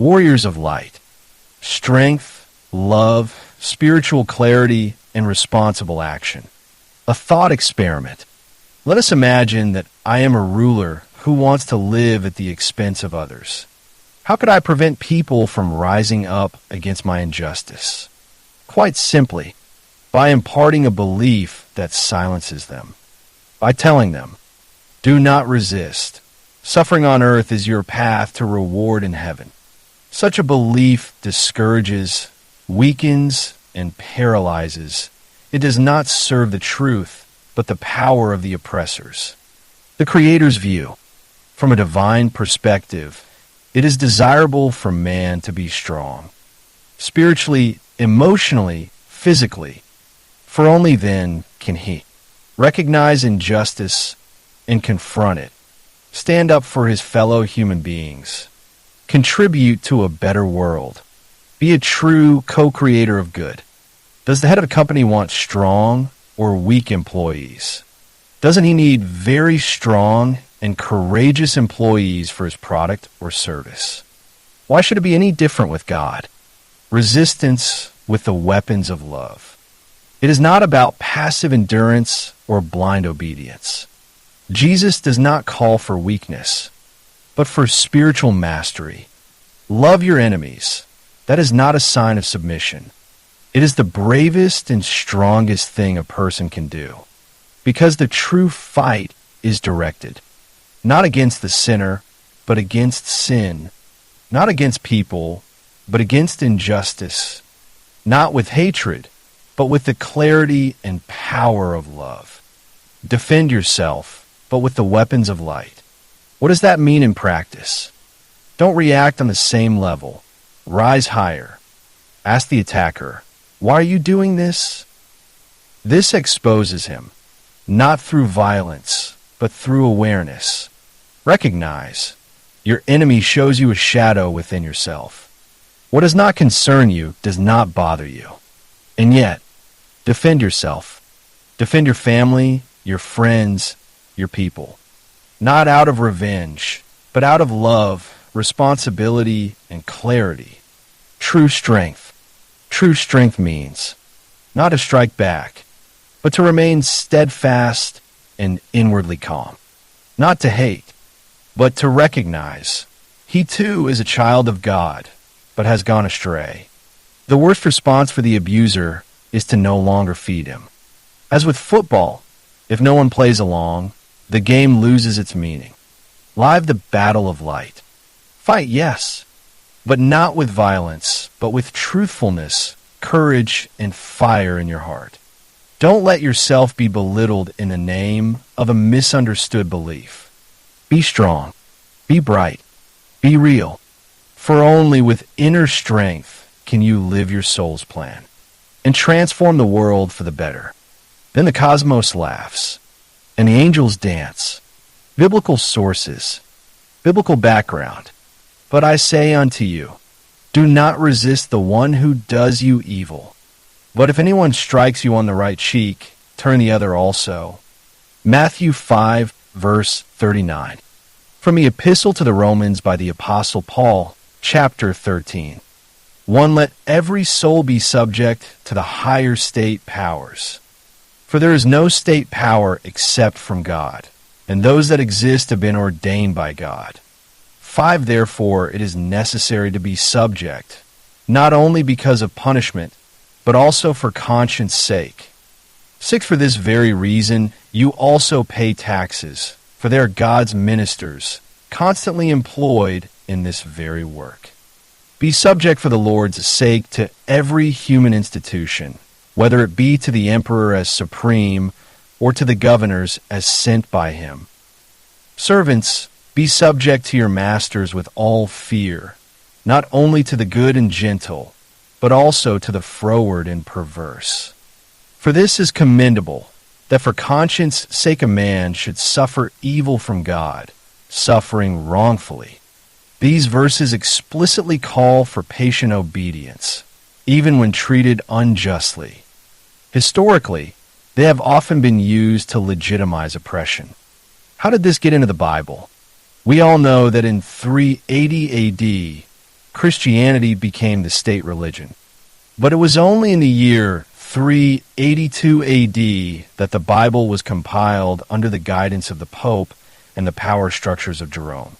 warriors of light, strength, love, spiritual clarity, and responsible action. A thought experiment. Let us imagine that I am a ruler who wants to live at the expense of others. How could I prevent people from rising up against my injustice? Quite simply, by imparting a belief that silences them. By telling them, do not resist. Suffering on earth is your path to reward in heaven. Such a belief discourages, weakens, and paralyzes. It does not serve the truth, but the power of the oppressors. The Creator's view. From a divine perspective, it is desirable for man to be strong. Spiritually, emotionally, physically. For only then can he recognize injustice and confront it. Stand up for his fellow human beings. Contribute to a better world. Be a true co-creator of good. Does the head of a company want strong or weak employees? Doesn't he need very strong and courageous employees for his product or service? Why should it be any different with God? Resistance with the weapons of love. It is not about passive endurance or blind obedience. Jesus does not call for weakness, but for spiritual mastery. Love your enemies. That is not a sign of submission. It is the bravest and strongest thing a person can do, because the true fight is directed, not against the sinner, but against sin, not against people, but against injustice, not with hatred, but with the clarity and power of love. Defend yourself, but with the weapons of light. What does that mean in practice? Don't react on the same level. Rise higher. Ask the attacker, why are you doing this? This exposes him, not through violence, but through awareness. Recognize, your enemy shows you a shadow within yourself. What does not concern you does not bother you. And yet, defend yourself. Defend your family, your friends, your people. Not out of revenge, but out of love, responsibility, and clarity. True strength. True strength means not to strike back, but to remain steadfast and inwardly calm. Not to hate, but to recognize he too is a child of God, but has gone astray. The worst response for the abuser is to no longer feed him. As with football, if no one plays along, the game loses its meaning. Live the battle of light. Fight, yes, but not with violence, but with truthfulness, courage, and fire in your heart. Don't let yourself be belittled in the name of a misunderstood belief. Be strong. Be bright. Be real. For only with inner strength can you live your soul's plan and transform the world for the better. Then the cosmos laughs, and the angels dance. Biblical sources, biblical background. But I say unto you, do not resist the one who does you evil. But if anyone strikes you on the right cheek, turn the other also. Matthew 5, verse 39. From the Epistle to the Romans by the Apostle Paul, chapter 13. 1. Let every soul be subject to the higher state powers. For there is no state power except from God, and those that exist have been ordained by God. 5. Therefore, it is necessary to be subject, not only because of punishment, but also for conscience sake. 6. For this very reason, you also pay taxes, for they are God's ministers, constantly employed in this very work. Be subject for the Lord's sake to every human institution, whether it be to the emperor as supreme, or to the governors as sent by him. Servants, be subject to your masters with all fear, not only to the good and gentle, but also to the froward and perverse. For this is commendable, that for conscience sake a man should suffer evil from God, suffering wrongfully. These verses explicitly call for patient obedience, even when treated unjustly. Historically, they have often been used to legitimize oppression. How did this get into the Bible? We all know that in 380 AD, Christianity became the state religion. But it was only in the year 382 AD that the Bible was compiled under the guidance of the Pope and the power structures of Jerome.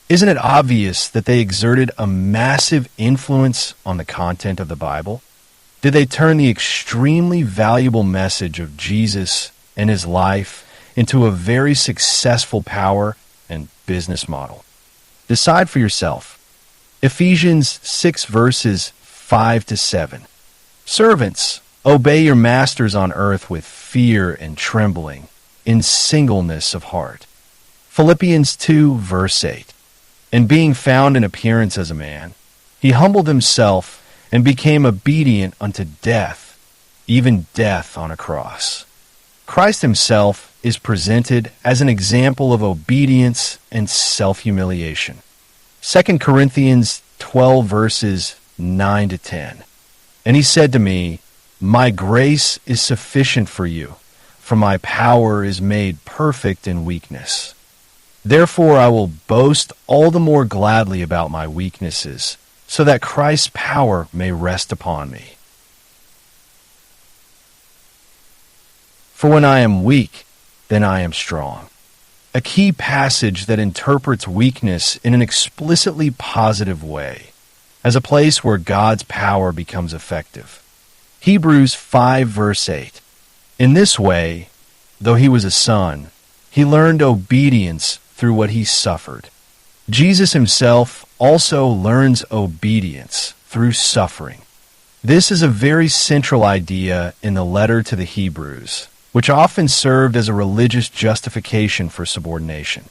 Isn't it obvious that they exerted a massive influence on the content of the Bible? Did they turn the extremely valuable message of Jesus and his life into a very successful power and business model? Decide for yourself. Ephesians 6 verses 5 to 7. Servants, obey your masters on earth with fear and trembling, in singleness of heart. Philippians 2 verse 8. And being found in appearance as a man, he humbled himself and became obedient unto death, even death on a cross. Christ himself is presented as an example of obedience and self-humiliation. 2 Corinthians 12 verses 9 to 10. And he said to me, My grace is sufficient for you, for my power is made perfect in weakness. Therefore I will boast all the more gladly about my weaknesses, so that Christ's power may rest upon me. For when I am weak, then I am strong. A key passage that interprets weakness in an explicitly positive way, as a place where God's power becomes effective. Hebrews 5 verse 8. In this way, though he was a son, he learned obedience through what he suffered. Jesus himself also learns obedience through suffering. This is a very central idea in the letter to the Hebrews, which often served as a religious justification for subordination.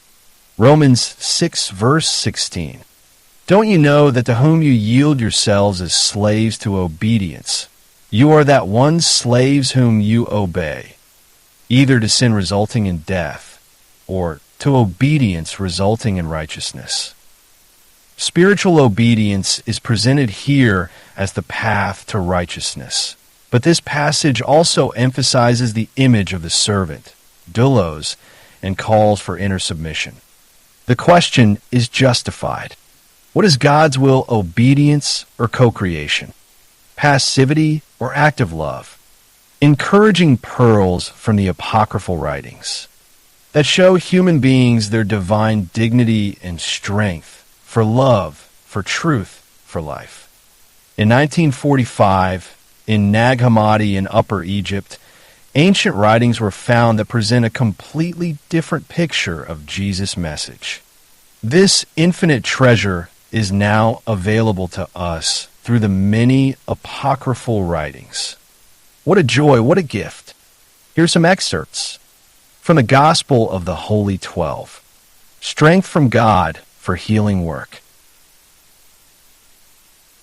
Romans 6 verse 16. Don't you know that to whom you yield yourselves as slaves to obedience, you are that one slaves whom you obey, either to sin resulting in death, or to obedience resulting in righteousness. Spiritual obedience is presented here as the path to righteousness. But this passage also emphasizes the image of the servant, doulos, and calls for inner submission. The question is justified. What is God's will, obedience or co-creation? Passivity or active love? Encouraging pearls from the apocryphal writings that show human beings their divine dignity and strength for love, for truth, for life. In 1945, in Nag Hammadi in Upper Egypt, ancient writings were found that present a completely different picture of Jesus' message. This infinite treasure is now available to us through the many apocryphal writings. What a joy, what a gift. Here's some excerpts from the Gospel of the Holy 12. Strength from God for healing work.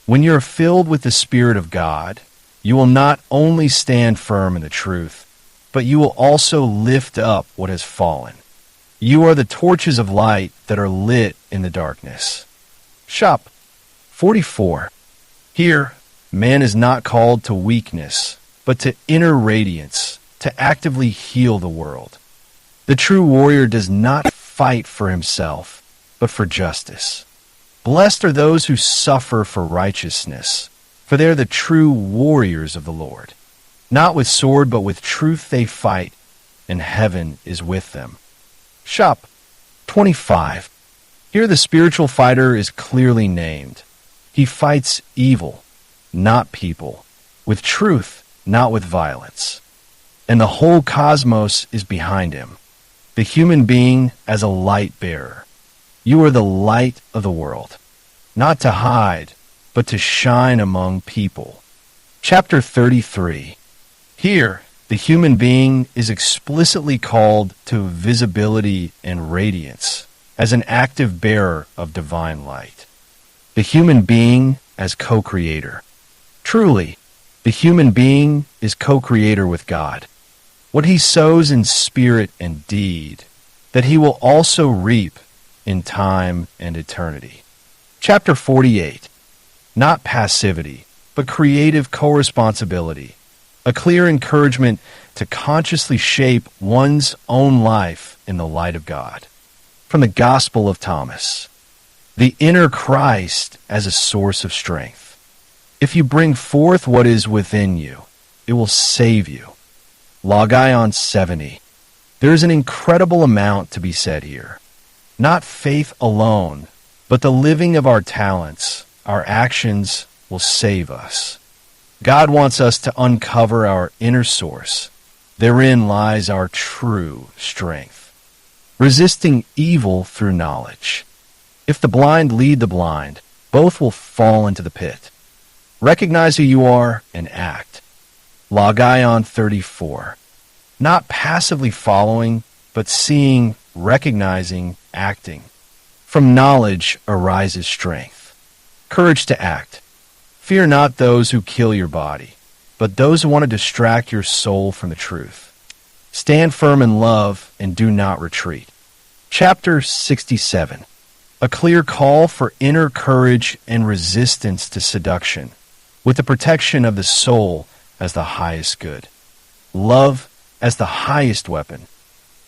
When you are filled with the Spirit of God, you will not only stand firm in the truth, but you will also lift up what has fallen. You are the torches of light that are lit in the darkness. Shop 44. Here, man is not called to weakness, but to inner radiance, to actively heal the world. The true warrior does not fight for himself, but for justice. Blessed are those who suffer for righteousness, for they are the true warriors of the Lord. Not with sword, but with truth they fight, and heaven is with them. Shop 25. Here the spiritual fighter is clearly named. He fights evil, not people, with truth, not with violence. And the whole cosmos is behind him, the human being as a light bearer. You are the light of the world, not to hide, but to shine among people. Chapter 33. Here, the human being is explicitly called to visibility and radiance as an active bearer of divine light. The human being as co-creator. Truly, the human being is co-creator with God. What he sows in spirit and deed, that he will also reap in time and eternity. Chapter 48. Not passivity, but creative co-responsibility. A clear encouragement to consciously shape one's own life in the light of God. From the Gospel of Thomas. The inner Christ as a source of strength. If you bring forth what is within you, it will save you. Logion 70. There is an incredible amount to be said here. Not faith alone, but the living of our talents, our actions will save us. God wants us to uncover our inner source. Therein lies our true strength. Resisting evil through knowledge. If the blind lead the blind, both will fall into the pit. Recognize who you are and act. Logion 34. Not passively following, but seeing, recognizing, acting. From knowledge arises strength. Courage to act. Fear not those who kill your body, but those who want to distract your soul from the truth. Stand firm in love and do not retreat. Chapter 67. A clear call for inner courage and resistance to seduction, with the protection of the soul as the highest good. Love as the highest weapon.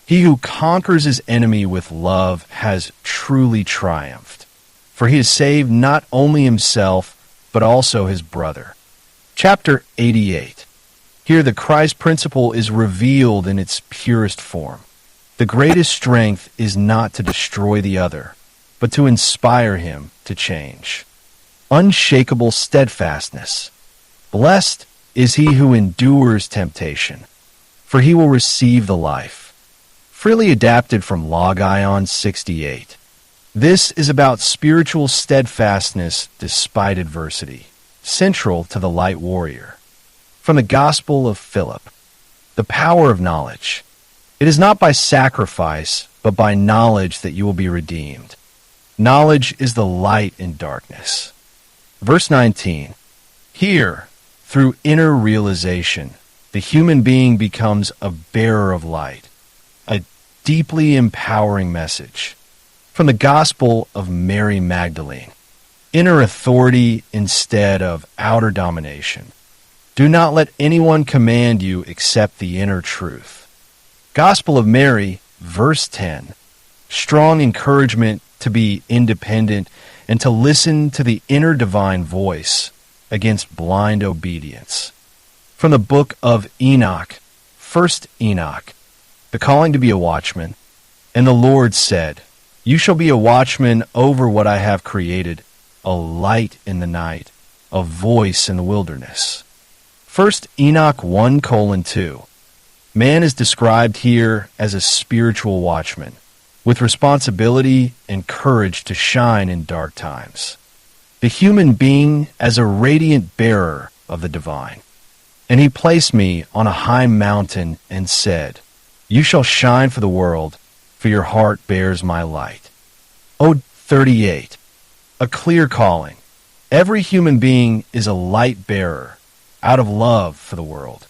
He who conquers his enemy with love has truly triumphed, for he has saved not only himself, but also his brother. Chapter 88. Here the Christ principle is revealed in its purest form. The greatest strength is not to destroy the other, but to inspire him to change. Unshakable steadfastness. Blessed is he who endures temptation, for he will receive the life. Freely adapted from Logion 68. This is about spiritual steadfastness despite adversity, central to the light warrior. From the Gospel of Philip. The power of knowledge. It is not by sacrifice, but by knowledge that you will be redeemed. Knowledge is the light in darkness. Verse 19. Here, through inner realization, the human being becomes a bearer of light, a deeply empowering message. From the Gospel of Mary Magdalene. Inner authority instead of outer domination. Do not let anyone command you except the inner truth. Gospel of Mary, verse 10. Strong encouragement to be independent and to listen to the inner divine voice against blind obedience. From the book of Enoch, 1st Enoch, the calling to be a watchman. And the Lord said, You shall be a watchman over what I have created, a light in the night, a voice in the wilderness. 1st Enoch 1:2. Man is described here as a spiritual watchman, with responsibility and courage to shine in dark times. The human being as a radiant bearer of the divine. And he placed me on a high mountain and said, You shall shine for the world, for your heart bears my light. Ode 38. A clear calling. Every human being is a light bearer, out of love for the world.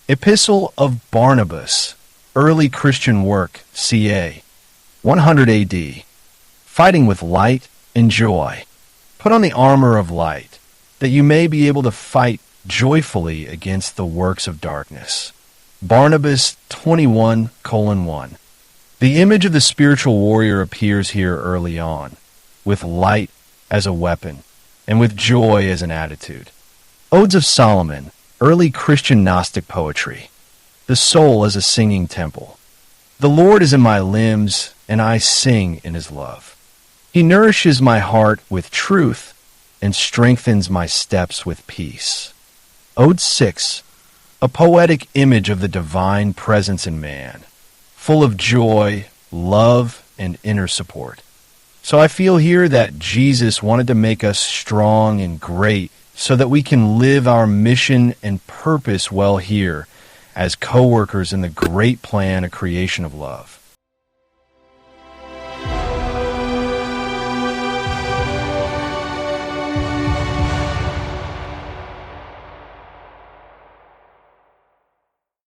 Epistle of Barnabas, early Christian work, ca. 100 AD. Fighting with light and joy. Put on the armor of light, that you may be able to fight joyfully against the works of darkness. Barnabas 21:1. The image of the spiritual warrior appears here early on, with light as a weapon, and with joy as an attitude. Odes of Solomon, early Christian Gnostic poetry. The soul as a singing temple. The Lord is in my limbs, and I sing in his love. He nourishes my heart with truth, and strengthens my steps with peace. Ode 6. A poetic image of the divine presence in man, full of joy, love, and inner support. So I feel here that Jesus wanted to make us strong and great so that we can live our mission and purpose well here as co-workers in the great plan of creation of love.